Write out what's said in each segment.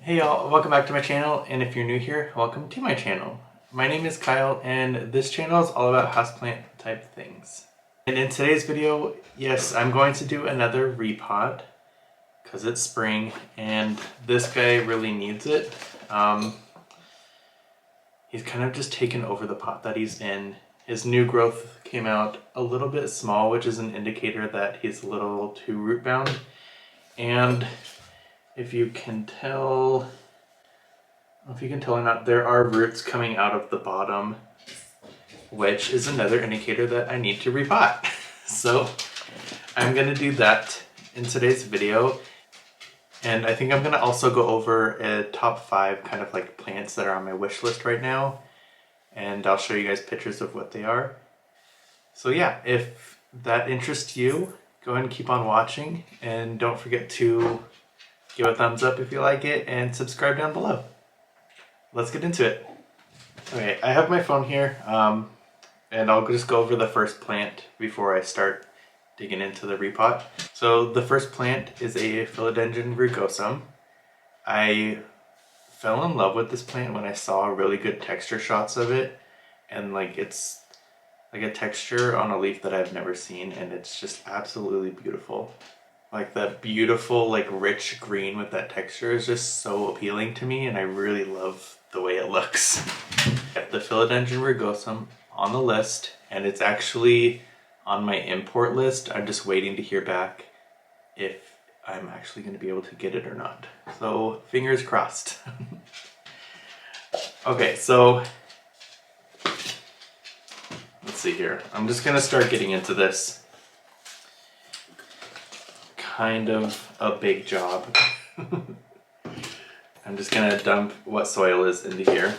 Hey y'all, welcome back to my channel, and if you're new here, welcome to my channel. My name is Kyle, and this channel is all about houseplant type things. And in today's video, yes, I'm going to do another repot, because it's spring, and this guy really needs it. He's kind of just taken over the pot that he's in. His new growth came out a little bit small, which is an indicator that he's a little too root bound. And if you can tell, I don't know if you can tell or not, there are roots coming out of the bottom, which is another indicator that I need to repot. So I'm gonna do that in today's video. And I think I'm gonna also go over a top 5 kind of like plants that are on my wish list right now. And I'll show you guys pictures of what they are. So yeah, if that interests you, go ahead and keep on watching, and don't forget to give a thumbs up if you like it, and subscribe down below. Let's get into it. Okay, I have my phone here, and I'll just go over the first plant before I start digging into the repot. So the first plant is a Philodendron Varicosum. I fell in love with this plant when I saw really good texture shots of it, and like it's like a texture on a leaf that I've never seen, and it's just absolutely beautiful. Like that beautiful, like rich green with that texture is just so appealing to me, and I really love the way it looks. The Philodendron Varicosum on the list, and it's actually on my import list. I'm just waiting to hear back if I'm actually going to be able to get it or not. So fingers crossed. Okay, so let's see here. I'm just going to start getting into this. Kind of a big job. I'm just gonna dump what soil is into here.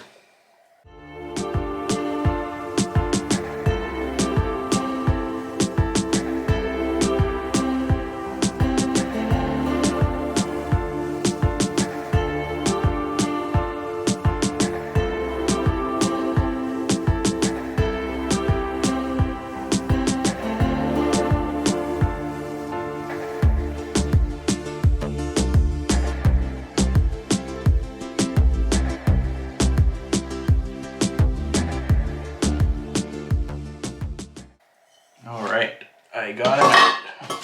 Alright, I got him out.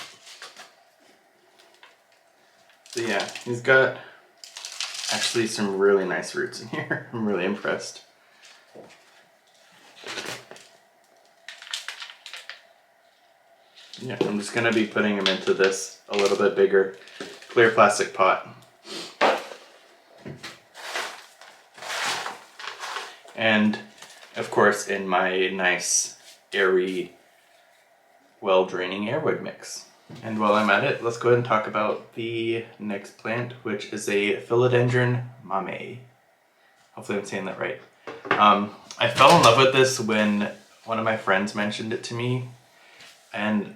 So yeah, he's got actually some really nice roots in here. I'm really impressed. Yeah, I'm just gonna be putting him into this a little bit bigger clear plastic pot. And of course in my nice airy well-draining airwood mix. And while I'm at it, let's go ahead and talk about the next plant, which is a Philodendron Mommy. Hopefully I'm saying that right. I fell in love with this when one of my friends mentioned it to me, and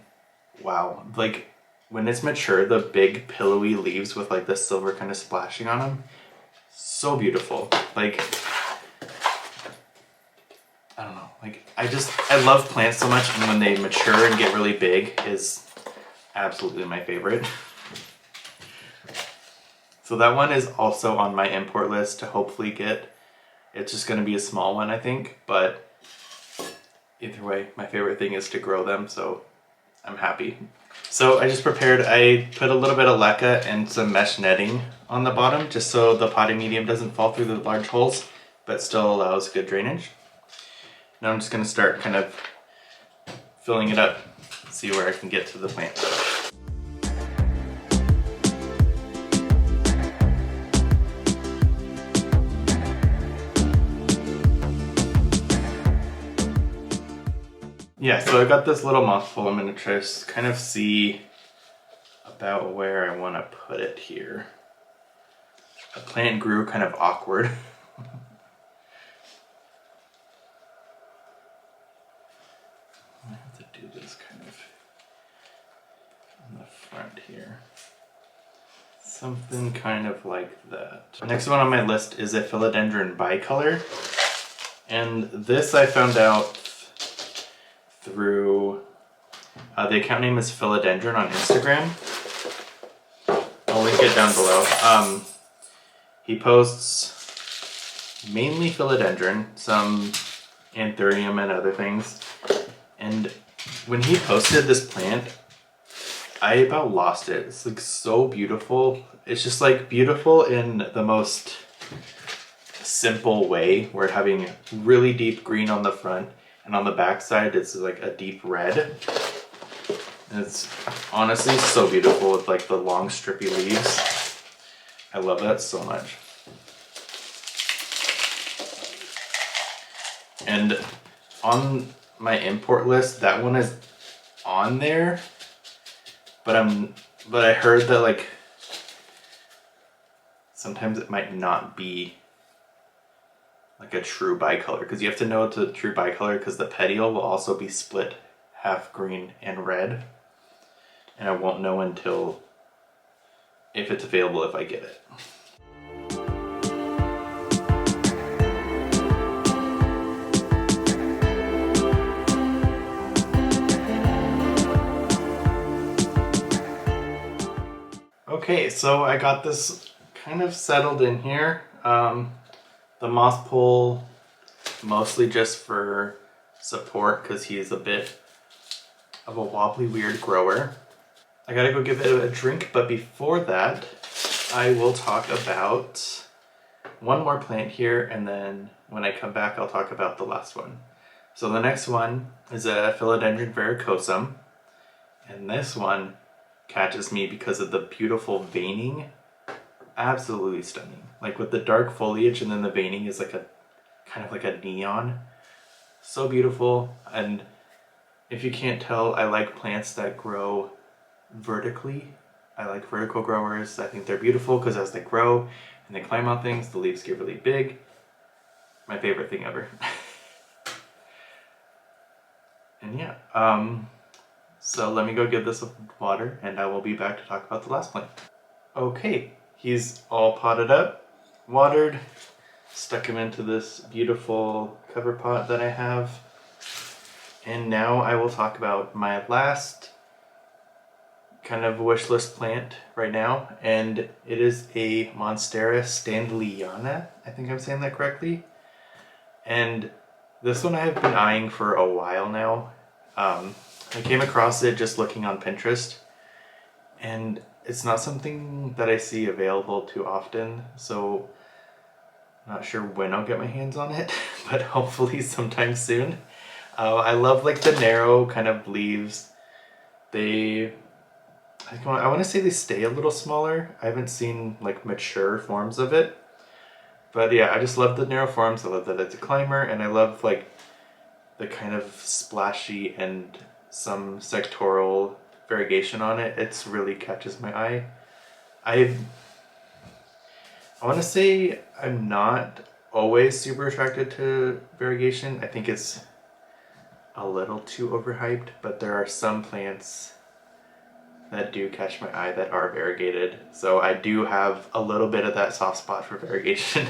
wow, like when it's mature, the big pillowy leaves with like the silver kind of splashing on them, so beautiful. Like, I don't know, like I love plants so much, and when they mature and get really big is absolutely my favorite. So that one is also on my import list to hopefully get. It's just going to be a small one, I think, but either way, my favorite thing is to grow them, so I'm happy. So I just prepared, I put a little bit of leca and some mesh netting on the bottom just so the potting medium doesn't fall through the large holes, but still allows good drainage. Now I'm just going to start kind of filling it up, see where I can get to the plant. Yeah, so I got this little mouthful. I'm going to try to kind of see about where I want to put it here. The plant grew kind of awkward. I have to do this kind of on the front here. Something kind of like that. Next one on my list is a Philodendron Bicolor. And this I found out through, the account name is Philodendron on Instagram. I'll link it down below. He posts mainly philodendron, some anthurium and other things. And when he posted this plant, I about lost it. It's like so beautiful. It's just like beautiful in the most simple way. We're having really deep green on the front, and on the back side it's like a deep red. And it's honestly so beautiful with like the long strippy leaves. I love that so much. And on my import list, that one is on there, but I heard that like sometimes it might not be like a true bicolor, because you have to know it's a true bicolor because the petiole will also be split half green and red, and I won't know until if it's available if I get it. Okay, so I got this kind of settled in here. The moss pole mostly just for support because he's a bit of a wobbly, weird grower. I gotta go give it a drink, but before that, I will talk about one more plant here, and then when I come back, I'll talk about the last one. So the next one is a Philodendron Varicosum, and this one catches me because of the beautiful veining. Absolutely stunning. Like with the dark foliage and then the veining is like a kind of like a neon. So beautiful. And if you can't tell, I like plants that grow vertically. I like vertical growers. I think they're beautiful because as they grow and they climb on things, the leaves get really big. My favorite thing ever. And yeah, so let me go give this water and I will be back to talk about the last plant. Okay, he's all potted up, watered, stuck him into this beautiful cover pot that I have. And now I will talk about my last kind of wish list plant right now, and it is a Monstera standleyana. I think I'm saying that correctly. And this one I have been eyeing for a while now. I came across it just looking on Pinterest, and it's not something that I see available too often, so I'm not sure when I'll get my hands on it, but hopefully sometime soon. I love like the narrow kind of leaves. I want to say they stay a little smaller. I haven't seen like mature forms of it. But yeah, I just love the narrow forms. I love that it's a climber, and I love like the kind of splashy and some sectoral variegation on it. It's really catches my eye. I want to say I'm not always super attracted to variegation. I think it's a little too overhyped, but there are some plants that do catch my eye that are variegated. So I do have a little bit of that soft spot for variegation,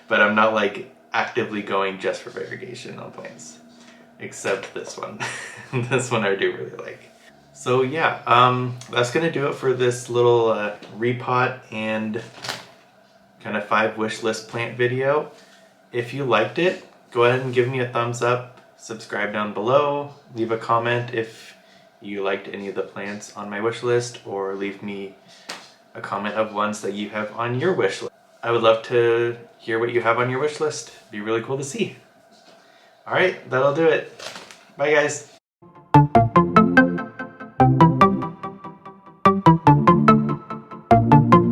but I'm not like actively going just for variegation on plants, except this one. This one I do really like. So yeah, that's gonna do it for this little repot and kind of 5 wish list plant video. If you liked it, go ahead and give me a thumbs up, subscribe down below, leave a comment if you liked any of the plants on my wish list, or leave me a comment of ones that you have on your wish list. I would love to hear what you have on your wish list. It'd be really cool to see. Alright, that'll do it. Bye guys.